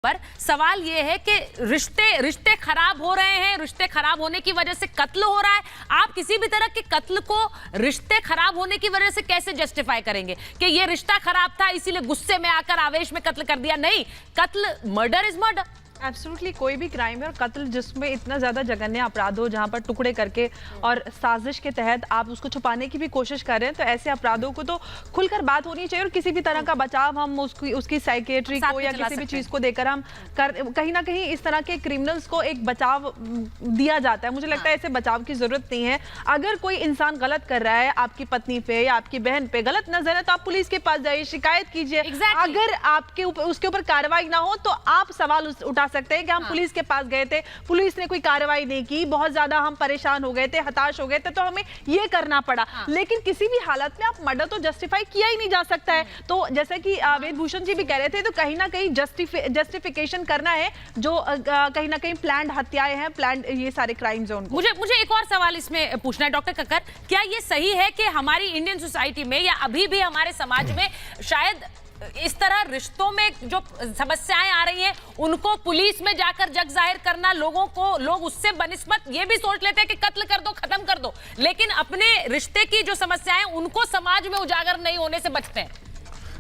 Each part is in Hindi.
पर सवाल ये है कि रिश्ते खराब हो रहे हैं, रिश्ते खराब होने की वजह से कत्ल हो रहा है। आप किसी भी तरह के कत्ल को रिश्ते खराब होने की वजह से कैसे जस्टिफाई करेंगे कि ये रिश्ता खराब था इसीलिए गुस्से में आकर आवेश में कत्ल कर दिया? नहीं, कत्ल, मर्डर इज मर्डर। एब्सोल्युटली कोई भी क्राइम है और कत्ल जिसमें इतना ज्यादा जघन्य अपराध हो जहां पर टुकड़े करके और साजिश के तहत आप उसको छुपाने की भी कोशिश कर रहे हैं, तो ऐसे अपराधों को तो खुलकर बात होनी चाहिए और किसी भी तरह का बचाव हम उसकी साइकेट्री को या किसी भी चीज को देकर हम कहीं ना कहीं इस तरह के क्रिमिनल्स को एक बचाव दिया जाता है। मुझे लगता है ऐसे बचाव की जरूरत नहीं है। अगर कोई इंसान गलत कर रहा है, आपकी पत्नी पे या आपकी बहन पे गलत नजर है, तो आप पुलिस के पास जाइए, शिकायत कीजिए। अगर आपके ऊपर उसके ऊपर कार्रवाई ना हो तो आप सवाल उठा सकते हैं कि हम पुलिस के पास गए थे, पुलिस ने कोई कार्रवाई नहीं की, बहुत ज्यादा हम परेशान हो गए थे, हताश हो गए थे, तो हमें ये करना पड़ा। लेकिन किसी भी हालत में आप मर्डर तो जस्टिफाई किया ही नहीं जा सकता है। तो जैसे कि वेदभूषण जी भी कह रहे थे, तो कहीं ना कहीं जस्टिफिकेशन करना है जो कहीं ना कहीं प्लान्ड हत्याएं हैं, प्लान्ड ये सारे क्राइम्स हैं उनको। मुझे एक और सवाल इसमें पूछना है डॉक्टर कक्कर, क्या ये सही है कि हमारी इंडियन सोसाइटी में या अभी भी हमारे समाज में शायद इस तरह रिश्तों में जो समस्याएं आ रही हैं उनको पुलिस में जाकर जग जाहिर करना, लोग उससे बनिस्बत ये भी सोच लेते हैं कि कत्ल कर दो, खत्म कर दो, लेकिन अपने रिश्ते की जो समस्याएं उनको समाज में उजागर नहीं होने से बचते हैं?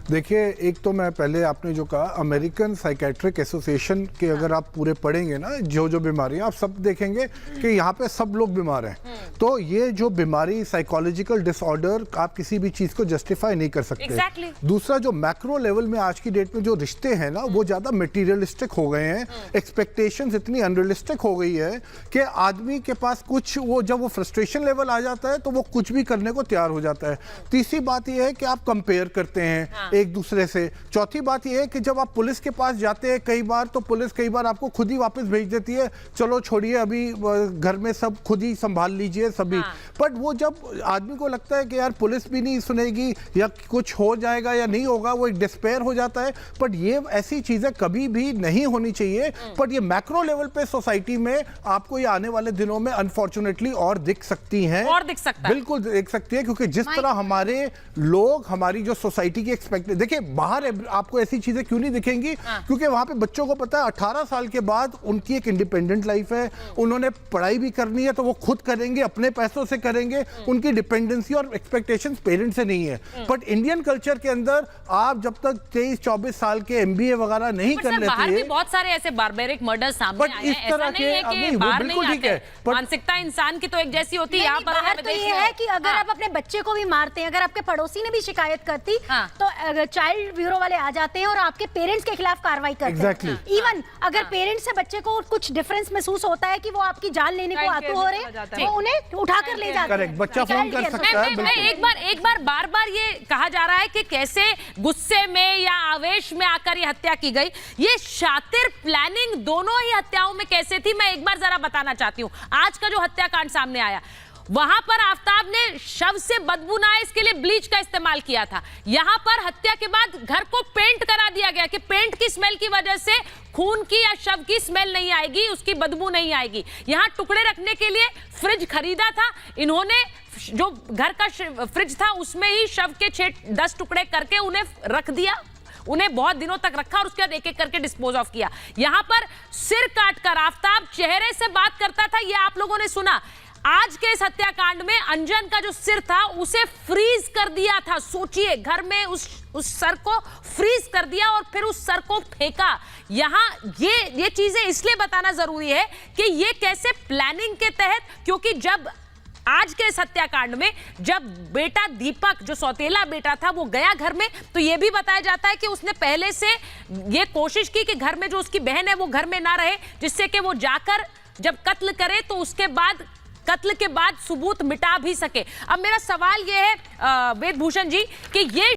देखिए, एक तो मैं पहले आपने जो कहा अमेरिकन साइकेट्रिक एसोसिएशन के अगर आप पूरे पढ़ेंगे ना जो बीमारियां, आप सब देखेंगे कि यहाँ पे सब लोग बीमार हैं। तो ये जो बीमारी साइकोलॉजिकल डिसऑर्डर, आप किसी भी चीज को जस्टिफाई नहीं कर सकते। दूसरा, जो मैक्रो लेवल में आज की डेट में जो रिश्ते हैं ना वो ज्यादा मटेरियलिस्टिक हो गए हैं, एक्सपेक्टेशंस इतनी अनरियलिस्टिक हो गई है कि आदमी के पास कुछ जब वो फ्रस्ट्रेशन लेवल आ जाता है तो वो कुछ भी करने को तैयार हो जाता है। तीसरी बात यह है कि आप कंपेयर करते हैं एक दूसरे से। चौथी बात यह है कि जब आप पुलिस के पास जाते हैं कई बार, तो पुलिस कई बार आपको खुद ही वापस भेज देती है, चलो छोड़िए अभी घर में सब खुद ही संभाल लीजिए सभी। बट वो जब आदमी को लगता है कि यार पुलिस भी नहीं सुनेगी या कुछ हो जाएगा या नहीं होगा, वो एक डिस्पेयर हो जाता है। बट ये ऐसी चीजें कभी भी नहीं होनी चाहिए। बट ये मैक्रो लेवल पे सोसाइटी में आपको ये आने वाले दिनों में अनफॉर्चुनेटली और दिख सकती हैं, और दिख सकता है, बिल्कुल दिख सकती है, क्योंकि जिस तरह हमारे लोग, हमारी जो सोसाइटी की एक्सपेक्ट, देखिए बाहर आपको ऐसी चीजें क्यों नहीं दिखेंगी? क्योंकि वहां पे बच्चों को पता है 18 साल के बाद उनकी एक इंडिपेंडेंट लाइफ है, उन्होंने पढ़ाई भी करनी है तो वो खुद करेंगे, अपने पैसों से करेंगे, उनकी डिपेंडेंसी और एक्सपेक्टेशंस पेरेंट्स से नहीं है। बट इंडियन कल्चर के अंदर आप जब तक 23-24 साल के MBA वगैरह नहीं कर लेते बाहर भी बहुत सारे ऐसे बार्बेरिक मर्डर सामने आए हैं। ऐसा नहीं है कि बाहर नहीं आते, मानसिकता इंसान की तो एक जैसी होती है। यहाँ पर तो ये है कि अगर आप अपने बच्चे को भी मारते हैं, अगर आपके पड़ोसी ने भी शिकायत करती तो चाइल्ड ब्यूरो वाले आ जाते हैं और आपके पेरेंट्स के खिलाफ कार्रवाई करते हैं। इवन अगर पेरेंट्स से बच्चे को कुछ डिफरेंस महसूस होता है कि वो आपकी जान लेने को आतुर हो रहे हैं, वो उन्हें उठाकर ले जाते हैं। बच्चा फोन कर सकता है। मैं एक बार ये कहा जा रहा है कि कैसे गुस्से में या आवेश में आकर ये हत्या की गई। ये शातिर प्लानिंग दोनों ही हत्याओं में कैसे थी, मैं एक बार जरा बताना चाहती हूँ। आज का जो हत्याकांड सामने आया, वहां पर आफ्ताब ने शव से बदबू ना आए इसके लिए ब्लीच का इस्तेमाल किया था। यहां पर हत्या के बाद घर को पेंट करा दिया गया कि पेंट की स्मेल की वजह से खून की या शव की स्मेल नहीं आएगी, उसकी बदबू नहीं आएगी। यहां टुकड़े रखने के लिए फ्रिज खरीदा था इन्होंने, जो घर का फ्रिज था उसमें ही शव के 6-10 टुकड़े करके उन्हें रख दिया, उन्हें बहुत दिनों तक रखा और उसके बाद एक एक करके डिस्पोज ऑफ किया। यहां पर सिर काटकर आफ्ताब चेहरे से बात करता था, यह आप लोगों ने सुना। आज के इस हत्याकांड में अंजन का जो सिर था उसे फ्रीज कर दिया था। सोचिए, घर में उस सर को फ्रीज कर दिया और फिर उस सर को फेंका। यहां ये चीजें इसलिए बताना जरूरी है कि ये कैसे प्लानिंग के तहत, क्योंकि जब आज के इस हत्याकांड में जब बेटा दीपक, जो सौतेला बेटा था, वो गया घर में, तो यह भी बताया जाता है कि उसने पहले से ये कोशिश की कि घर में जो उसकी बहन है वो घर में ना रहे, जिससे कि वो जाकर जब कत्ल करे तो उसके बाद कत्ल के बाद सबूत मिटा भी सके। अब मेरा सवाल यह है वेदभूषण जी कि ये